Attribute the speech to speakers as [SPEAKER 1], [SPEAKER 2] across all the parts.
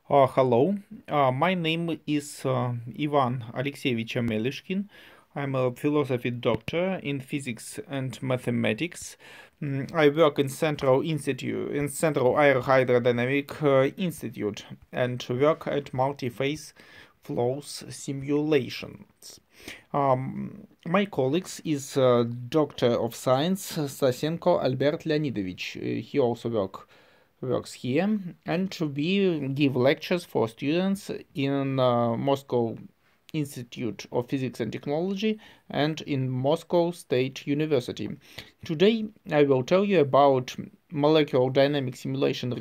[SPEAKER 1] Hello, my name is Ivan Alexeyevich Amelyushkin. I'm a philosophy doctor in physics and mathematics. I work in Central Aerohydrodynamic Institute and work at multi-phase flows simulations. My colleagues is Doctor of Science Sasenko Albert Leonidovich. He also works here, and we give lectures for students in Moscow Institute of Physics and Technology and in Moscow State University. Today I will tell you about molecular dynamic simulation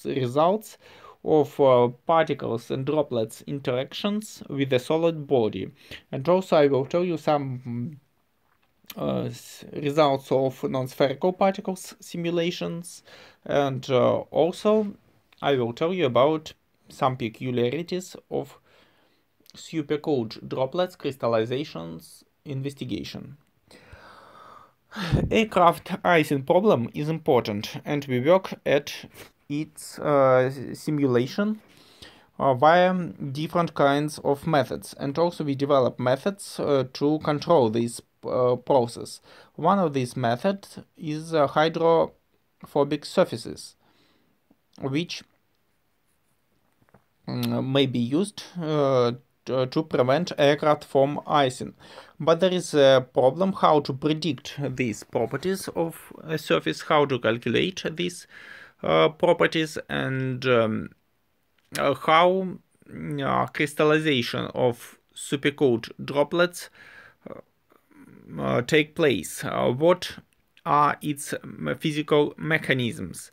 [SPEAKER 1] results of particles and droplets interactions with a solid body, and also I will tell you some results of non-spherical particles simulations, and also I will tell you about some peculiarities of supercooled droplets crystallizations investigation. Aircraft icing problem is important, and we work at its simulation via different kinds of methods, and also we develop methods to control this process. One of these methods is hydrophobic surfaces, which may be used to prevent aircraft from icing. But there is a problem how to predict these properties of a surface, how to calculate these properties, and how crystallization of supercooled droplets take place, what are its physical mechanisms,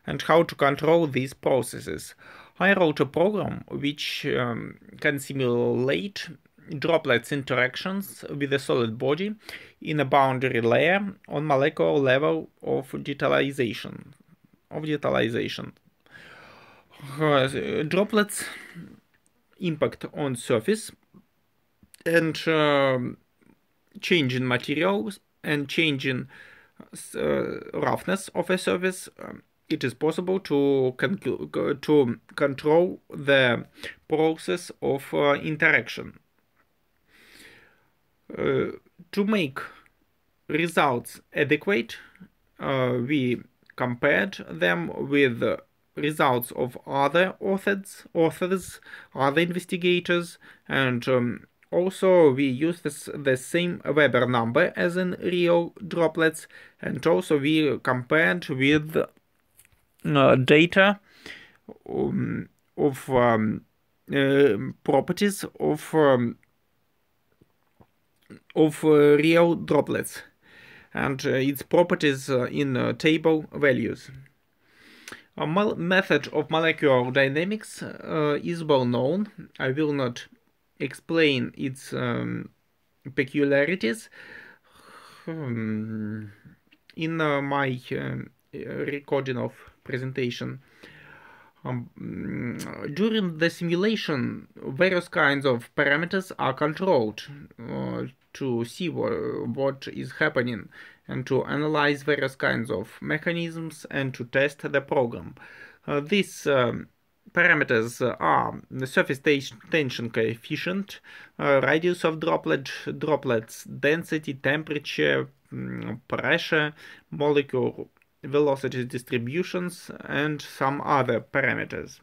[SPEAKER 1] and how to control these processes. I wrote a program which can simulate droplets interactions with a solid body in a boundary layer on molecular level of detalization. Droplets impact on surface and change in materials and change in roughness of a surface. It is possible to control the process of interaction. To make results adequate, we compared them with results of other authors, other investigators, and also we use the same Weber number as in real droplets, and also we compared with data of properties of real droplets and its properties in table values. A method of molecular dynamics is well known. I will not explain its peculiarities in my recording of presentation. During the simulation, various kinds of parameters are controlled to see what is happening and to analyze various kinds of mechanisms and to test the program. These parameters are the surface tension coefficient, radius of droplets, density, temperature, pressure, molecule velocity distributions, and some other parameters.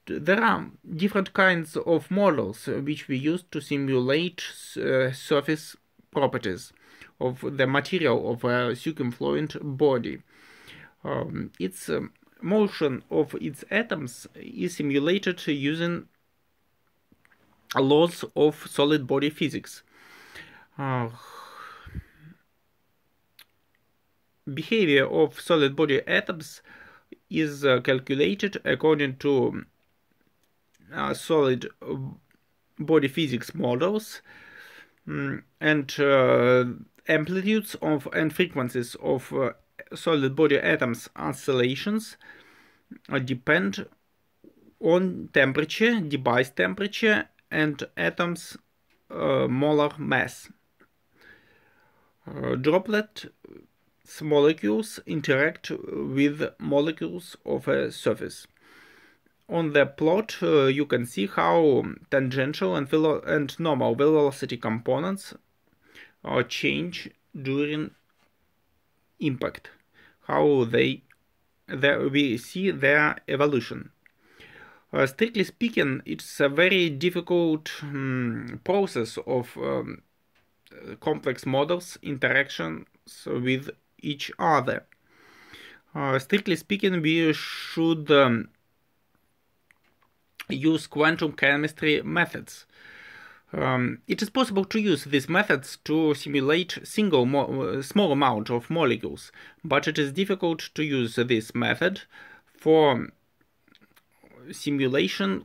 [SPEAKER 1] There are different kinds of models which we use to simulate surface properties of the material of a circumfluent body. Its motion of its atoms is simulated using laws of solid body physics. Behavior of solid body atoms is calculated according to solid body physics models, and amplitudes of and frequencies of solid body atoms oscillations depend on temperature, device temperature, and atoms molar mass. Droplets molecules interact with molecules of a surface. On the plot, you can see how tangential and normal velocity components change during impact, how we see their evolution. Strictly speaking, it's a very difficult process of complex models interactions with each other. Strictly speaking, we should use quantum chemistry methods. It is possible to use these methods to simulate small amount of molecules, but it is difficult to use this method for simulations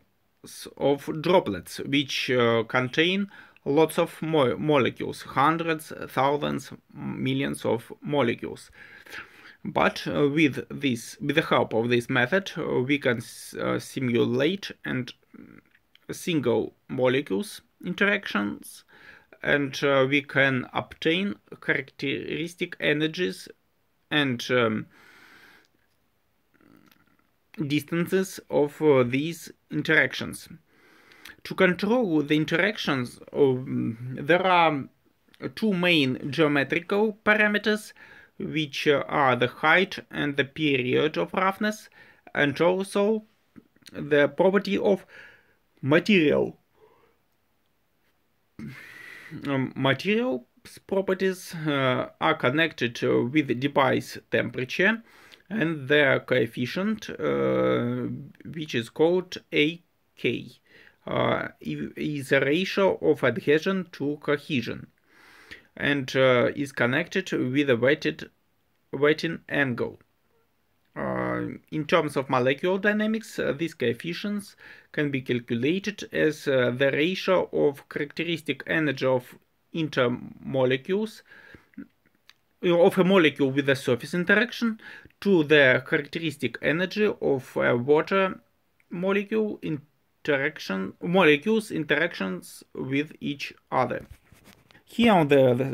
[SPEAKER 1] of droplets, which contain lots of molecules, hundreds, thousands, millions of molecules. But with the help of this method, we can simulate and single molecules interactions, and we can obtain characteristic energies and distances of these interactions. To control the interactions, there are two main geometrical parameters, which are the height and the period of roughness, and also the property of material. Material properties are connected with the device temperature and their coefficient, which is called AK, is a ratio of adhesion to cohesion, and is connected with a wetting angle. In terms of molecular dynamics, these coefficients can be calculated as the ratio of characteristic energy of intermolecules of a molecule with a surface interaction to the characteristic energy of a water molecules interactions with each other. Here on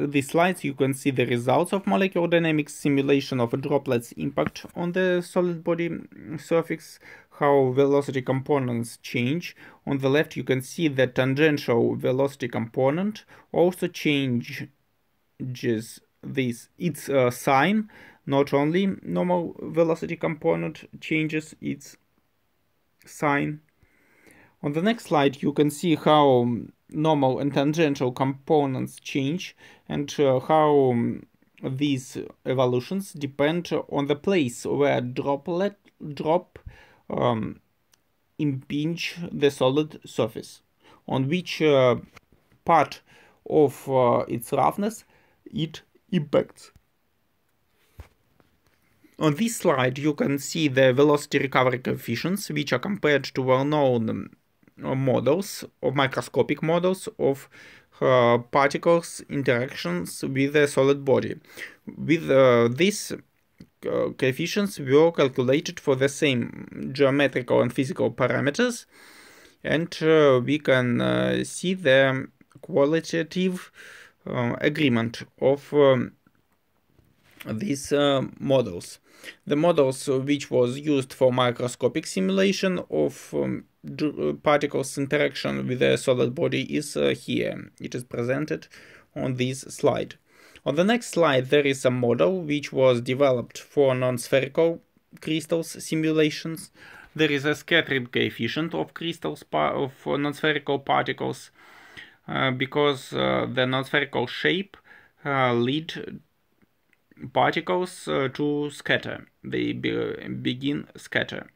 [SPEAKER 1] these slides you can see the results of molecular dynamics simulation of a droplet's impact on the solid body surface, how velocity components change. On the left you can see the tangential velocity component also changes its sign. Not only normal velocity component changes its sign. On the next slide you can see how normal and tangential components change, and how these evolutions depend on the place where drop impinge the solid surface, on which part of its roughness it impacts. On this slide you can see the velocity recovery coefficients, which are compared to well-known models, of microscopic models of particles interactions with a solid body. With these coefficients were calculated for the same geometrical and physical parameters, and we can see the qualitative agreement of these models. The models which was used for microscopic simulation of particles interaction with a solid body is here. It is presented on this slide. On the next slide there is a model which was developed for non-spherical crystals simulations. There is a scattering coefficient of crystals of non-spherical particles because the non-spherical shape lead particles to scatter. They begin scatter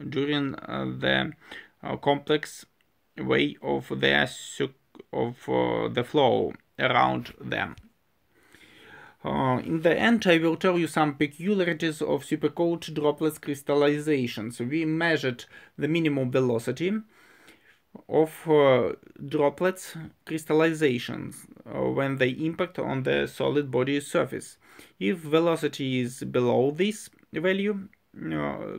[SPEAKER 1] during the complex way of the flow around them. In the end, I will tell you some peculiarities of supercooled droplets crystallization. So we measured the minimum velocity of droplets crystallizations when they impact on the solid body surface. If velocity is below this value,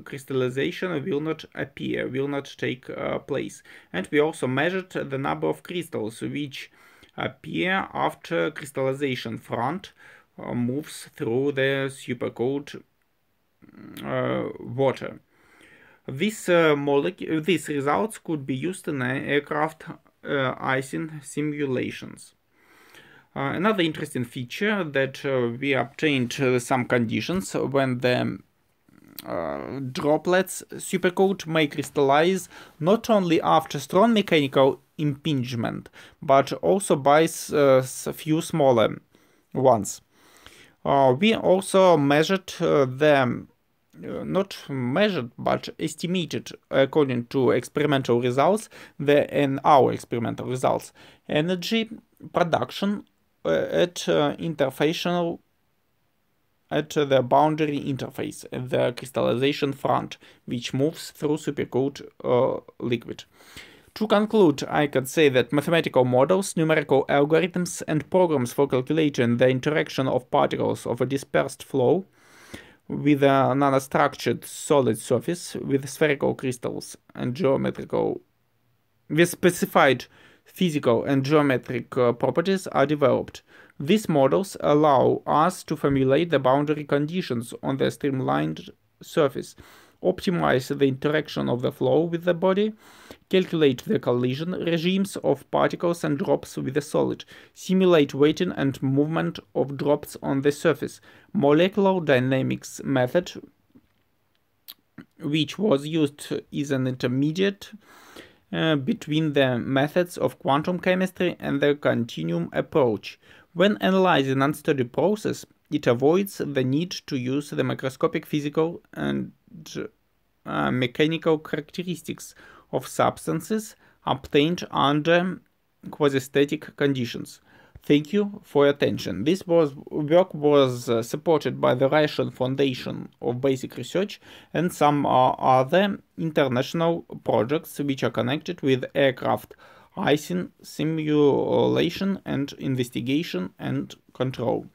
[SPEAKER 1] crystallization will not appear, will not take place. And we also measured the number of crystals which appear after crystallization front moves through the supercooled water. These results could be used in aircraft icing simulations. Another interesting feature that we obtained some conditions when the droplets supercooled may crystallize not only after strong mechanical impingement, but also by a few smaller ones. We also measured not measured, but estimated according to experimental results, our experimental results, energy production at the boundary interface, the crystallization front, which moves through supercooled liquid. To conclude, I could say that mathematical models, numerical algorithms, and programs for calculating the interaction of particles of a dispersed flow with a nanostructured solid surface with spherical crystals and with specified physical and geometric properties are developed. These models allow us to formulate the boundary conditions on the streamlined surface, optimize the interaction of the flow with the body, calculate the collision regimes of particles and drops with the solid, simulate weighting and movement of drops on the surface. Molecular dynamics method, which was used, is an intermediate between the methods of quantum chemistry and the continuum approach. When analyzing unsteady process, it avoids the need to use the macroscopic physical and mechanical characteristics of substances obtained under quasi-static conditions. Thank you for your attention. This work was supported by the Russian Foundation of Basic Research and some other international projects which are connected with aircraft icing, simulation and investigation and control.